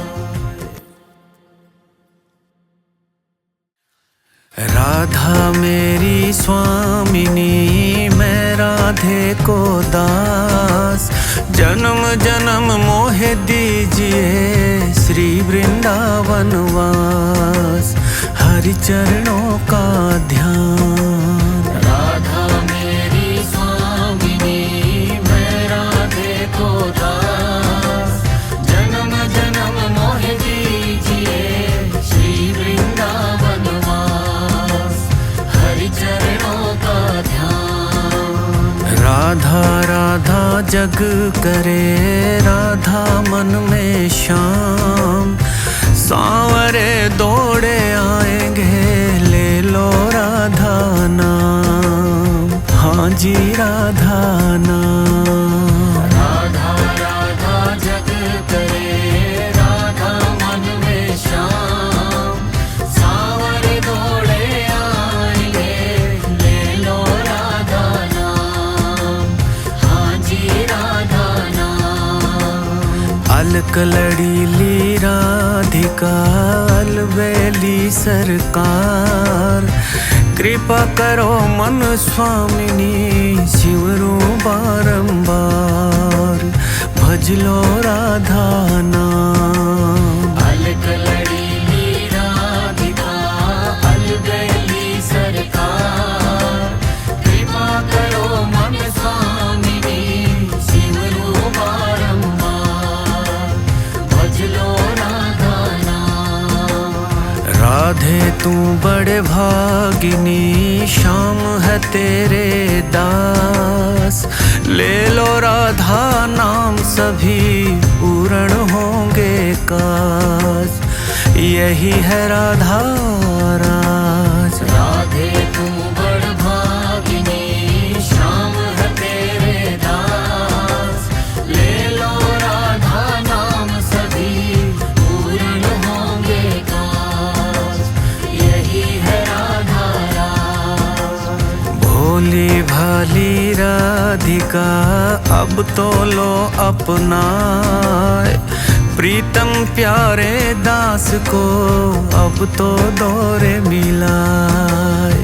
[SPEAKER 1] राधा मेरी स्वामिनी मैं राधे को दास, जन्म जन्म मोहे दीजिए श्री वृंदावन वास, हरि चरणों का ध्यान।
[SPEAKER 2] राधा मेरी स्वामिनी मैं राधे को दास, जन्म जन्म मोहे दीजिए श्री वृंदावन वास, हरि चरणों का ध्यान।
[SPEAKER 1] राधा राधा जग करे राधा मन में श्याम, सांवरे दौड़े आएंगे ले लो राधा नाम, हाँ जी राधा नाम।
[SPEAKER 2] राधा राधा जग करे राधा मन में श्याम, सांवरे दौड़े आएंगे ले लो राधा नाम, हाँ जी राधा नाम।
[SPEAKER 1] अलक लड़ी ली राधिका अलबेली सरकार, कृपा करो मन स्वामिनी शिवरू बारंबार, भज लो राधा नाम।
[SPEAKER 2] अलक लड़ी ली राधिका अलबेली सरकार, कृपा करो मन स्वामिनी शिवरू बारंबार, भज लो राधा नाम।
[SPEAKER 1] राधे तू बड़े भागिनी श्याम है तेरे दास, ले लो राधा नाम सभी पूर्ण होंगे काज, यही है राधा राज।
[SPEAKER 2] राधे तू बड़ भागिनी श्याम है तेरे दास, ले लो राधा नाम सभी पूर्ण होंगे काज, यही है राधा राज।
[SPEAKER 1] भोली भाली राधिका अब तो लो अपनाए, प्रीतम प्यारे दास को अब तो दौरे मिलाए,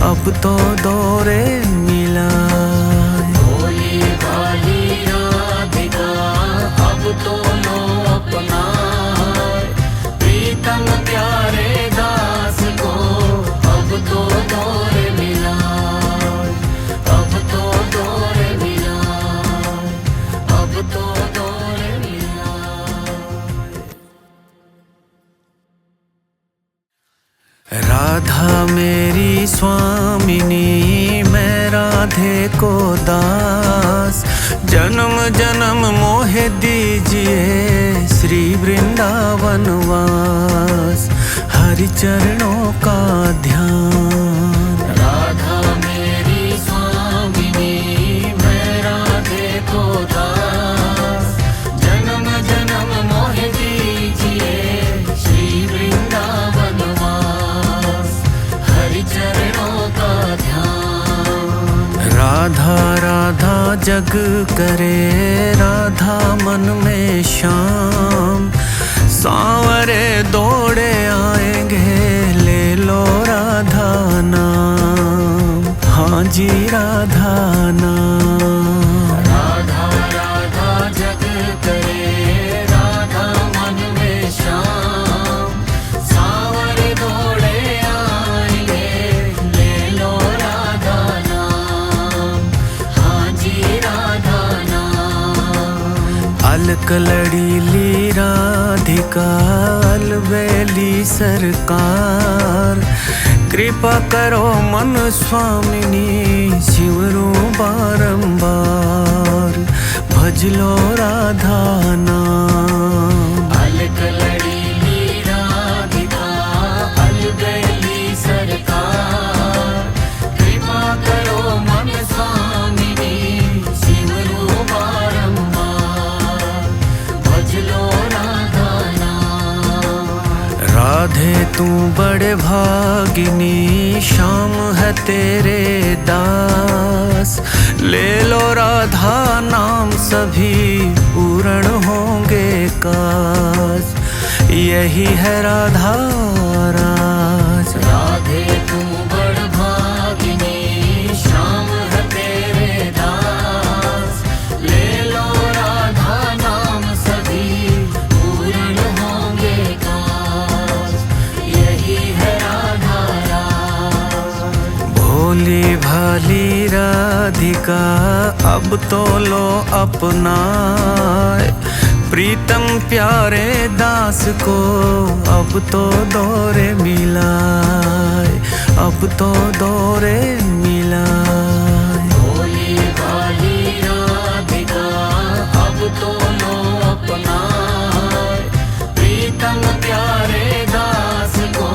[SPEAKER 1] अब तो दौरे मिलाए।
[SPEAKER 2] भोली भाली राधिका अब तो लो अपनाए, प्रीतम प्यारे दास को अब तो दौरे मिलाए, अब तो दौरे मिलाए, अब तो दौरे मिलाए।
[SPEAKER 1] राधा मेरी स्वामिनी मैं राधे को दास, जन्म जन्म मोहे दीजिए श्री वृंदावन वास, हरि चरणों का ध्यान।
[SPEAKER 2] राधा मेरी स्वामिनी मैं राधे को दास, जन्म जन्म मोहे दीजिए श्री वृंदावन वास, हरि चरणों का ध्यान।
[SPEAKER 1] राधा राधा जग करे राधा मन में श्याम, सांवरे दौड़े आएंगे ले लो राधा नाम, हाँ जी राधा नाम।
[SPEAKER 2] राधा राधा जग करे राधा मन में श्याम, सांवरे दौड़े आएंगे ले लो राधा नाम, हाँ जी राधा नाम।
[SPEAKER 1] अलक लड़ी ली राधिका अलबेली सरकार, कृपा करो मन स्वामिनी सिमरू बारंबार भज लो राधा नाम।
[SPEAKER 2] अलग लड़ी ली राधिका अलगली सरकार कृपा करो मन स्वामिनी सिमरू बारंबार भज लो राधा नाम।
[SPEAKER 1] राधे तू बड़े भागिनी श्याम है तेरे दास ले लो राधा नाम सभी पूर्ण होंगे काज यही है राधा राज।
[SPEAKER 2] राधे तू बड़ भागिनी श्याम है तेरे दास ले लो राधा नाम सभी पूर्ण होंगे काज यही है राधा राज।
[SPEAKER 1] भोली भाली राधिका अब तो लो अपनाए प्रीतम प्यारे दास को अब तो दौरे मिलाए अब तो दौरे मिलाए।
[SPEAKER 2] भोली भाली राधिका अब तो लो अपनाए प्रीतम प्यारे दास को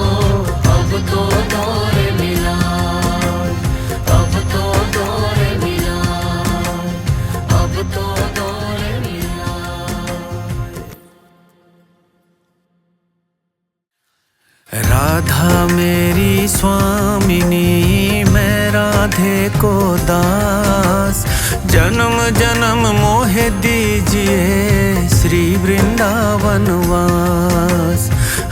[SPEAKER 2] अब तो दौरे मिलाए अब तो दौरे मिलाए अब तो दौरे मिलाए।
[SPEAKER 1] राधा मेरी स्वामिनी मैं राधे को दास जन्म जन्म मोहे दीजिए श्री वृंदावन वास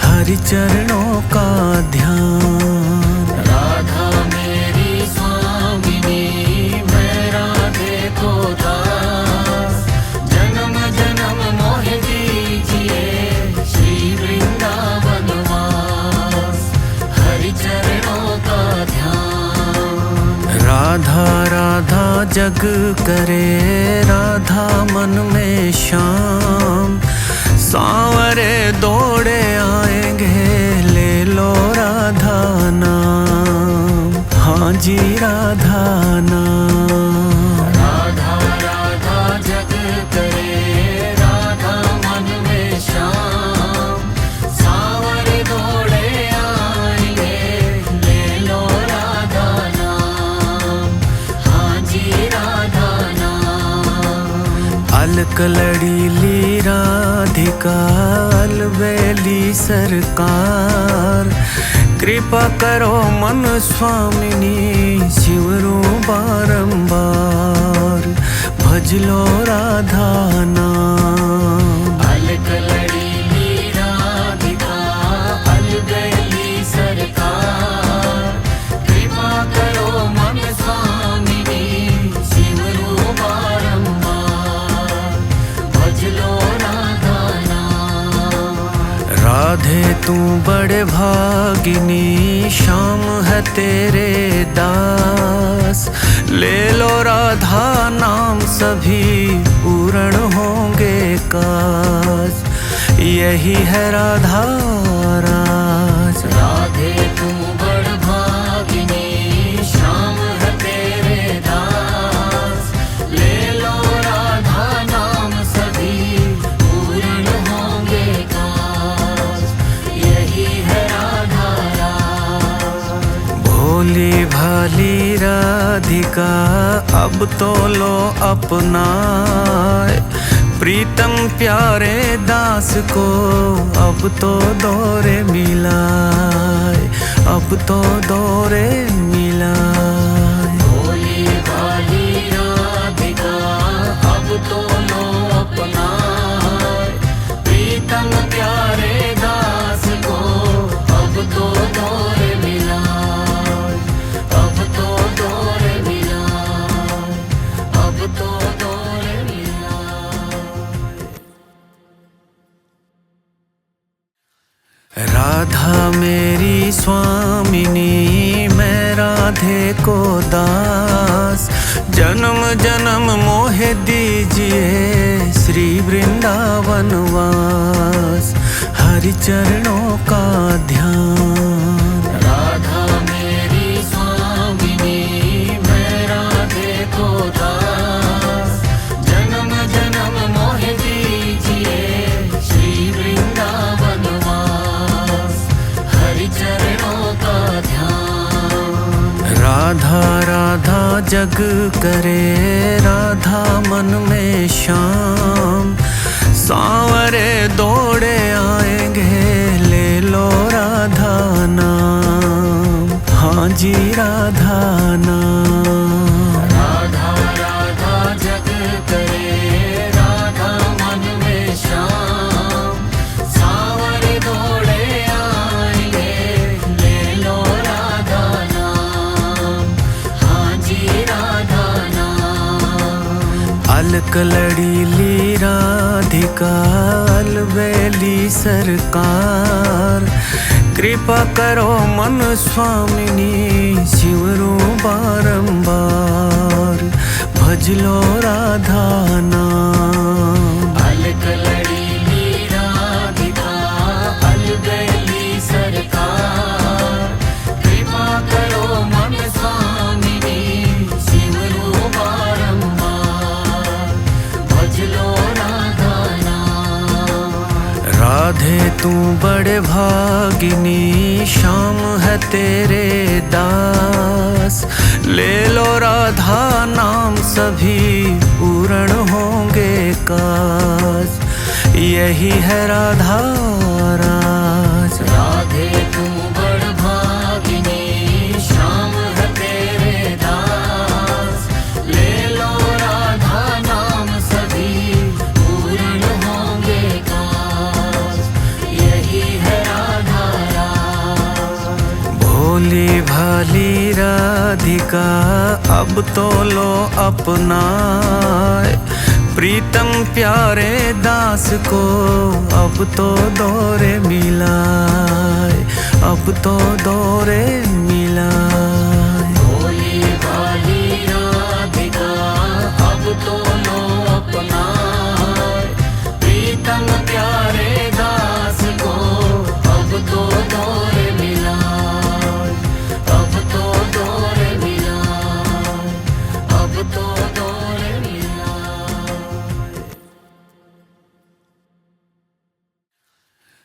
[SPEAKER 1] हरि चरणों का ध्यान।
[SPEAKER 2] राधा मेरी स्वामिनी मैं राधे को दास जन्म जन्म मोह दीजिए श्री वृंदावन वास हरि चरणों का ध्यान।
[SPEAKER 1] राधा राधा जग करे राधा मन में श्याम सांवरे दौड़े आएंगे ले लो राधा नाम। हाँ जी राधा नाम।
[SPEAKER 2] राधा राधा जग करे राधा मन में श्याम सांवरे दौड़े आएंगे ले लो राधा नाम। हाँ जी राधा नाम।
[SPEAKER 1] अलक लड़ी ली राधिका अलबेली सरकार कृपा करो मन स्वामिनी सिमरू बारंबार भज लो राधा नाम।
[SPEAKER 2] अलग लड़ी ली राधिका अलगली सरकार कृपा करो मन स्वामिनी सिमरू बारंबार भज लो राधा नाम।
[SPEAKER 1] राधे तू बड़े भागिनी श्याम है तेरे दास ले लो राधा नाम सभी पूर्ण होंगे काज यही है राधा राज।
[SPEAKER 2] राधे तू बड़ भागिनी श्याम है तेरे दास ले लो राधा नाम सभी पूर्ण होंगे काज यही है राधा राज।
[SPEAKER 1] भोली भाली राधिका अब तो लो अपनाए प्रीतम प्यारे दास को अब तो दौरे मिलाए अब तो दौरे मिलाए।
[SPEAKER 2] भोली भाली राधिका अब तो लो अपनाए प्रीतम प्यारे दास को अब तो दौरे मिलाए अब तो दौरे मिलाए अब तो दौरे मिलाए।
[SPEAKER 1] राधा मेरी स्वामिनी मैं राधे को दास जन्म जन्म मोहे दीजिए श्री वृंदावन वास हरि चरणों का ध्यान।
[SPEAKER 2] राधा में
[SPEAKER 1] जग करे राधा मन में श्याम। सांवरे दौड़े आएंगे ले लो राधा नाम। हाँ जी राधा नाम।
[SPEAKER 2] राधा राधा जग करे राधा मन में श्याम। सांवरे दौड़े आएंगे ले लो राधा नाम। हाँ जी राधा नाम।
[SPEAKER 1] अलक लड़ीली राधिका अलबेली सरकार। कृपा करो मन स्वामिनी शिवरू बारंबार। भज लो राधा नाम।
[SPEAKER 2] अलक लड़ीली राधिका अलबेली सरकार। कृपा करो मन स्वामिनी शिवरू बारंबार। भज लो राधा नाम।
[SPEAKER 1] राधे तू बड़े भागिनी श्याम है तेरे दास। ले लो राधा नाम सभी पूर्ण होंगे काज। यही है राधा राज।
[SPEAKER 2] राधे तू बड़ भागिनी श्याम है तेरे दास। ले लो राधा नाम सभी पूर्ण होंगे काज। यही है राधा राज।
[SPEAKER 1] भोली भाली राधिका अब तो लो अपनाए। प्रीतम प्यारे दास को अब तो दौरे मिलाए। अब तो दौरे मिलाए।
[SPEAKER 2] भोली भाली राधिका अब तो लो अपनाए। प्रीतम प्यारे दास को अब तो दौरे मिलाए। अब तो दौरे मिलाए। अब तो दौरे मिलाए।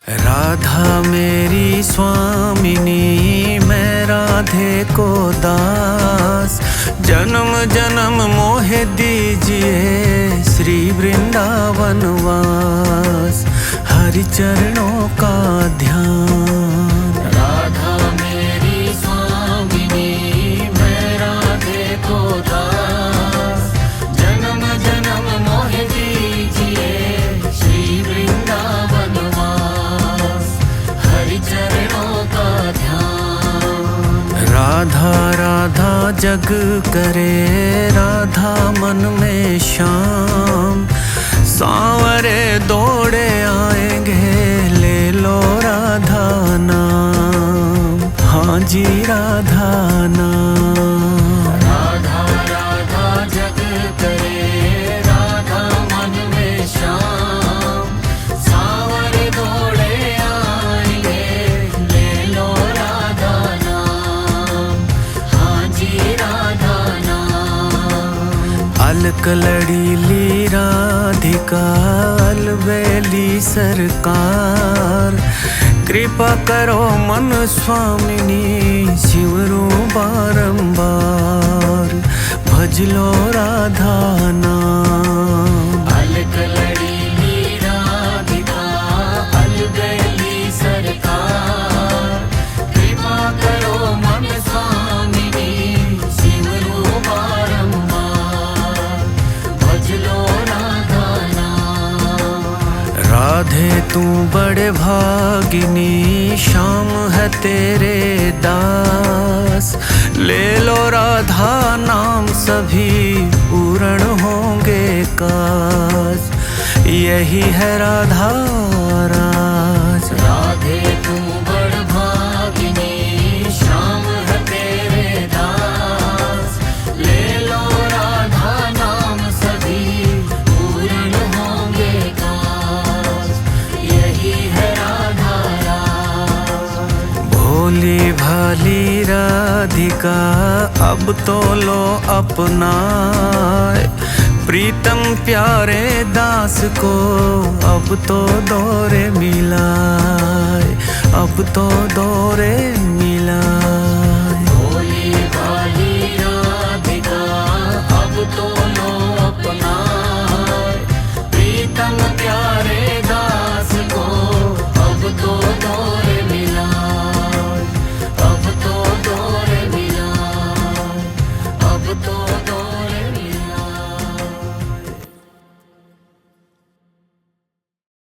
[SPEAKER 1] राधा मेरी स्वामिनी मैं राधे को दास। जन्म जन्म मोहे दीजिए श्री वृंदावन वास। हरि चरणों का ध्यान।
[SPEAKER 2] राधा मेरी स्वामिनी मैं राधे को दास। जन्म जन्म मोहे दीजिए श्री वृंदावन वास। हरि चरणों का ध्यान।
[SPEAKER 1] राधा राधा जग करे राधा मन में श्याम। सांवरे दौड़े आएंगे ले लो राधा नाम। हाँ जी राधा नाम।
[SPEAKER 2] राधा राधा जग करे राधा मन में श्याम। सांवरे दौड़े आएंगे ले लो राधा नाम। हाँ जी राधा नाम।
[SPEAKER 1] अलक लड़ीली राधिका अलबेली सरकार। कृपा करो मन स्वामिनी शिवरू बारंबार। भज लो राधा नाम।
[SPEAKER 2] अलक लड़ीली राधिका अलबेली सरकार। कृपा करो मन स्वामिनी शिवरू बारंबार। भज लो राधा नाम।
[SPEAKER 1] राधे तू बड़े भागिनी श्याम है तेरे दास। ले लो राधा नाम सभी पूर्ण होंगे काज। यही है राधा राज।
[SPEAKER 2] राधे तू बड़ भागिनी श्याम है तेरे दास। ले लो राधा नाम सभी पूर्ण होंगे काज। यही है राधा राज।
[SPEAKER 1] भोली भाली राधिका अब तो लो अपनाए। प्रीतम प्यारे दास को अब तो दौरे मिलाए। अब तो दौरे मिलाए।
[SPEAKER 2] भोली भाली राधिका तो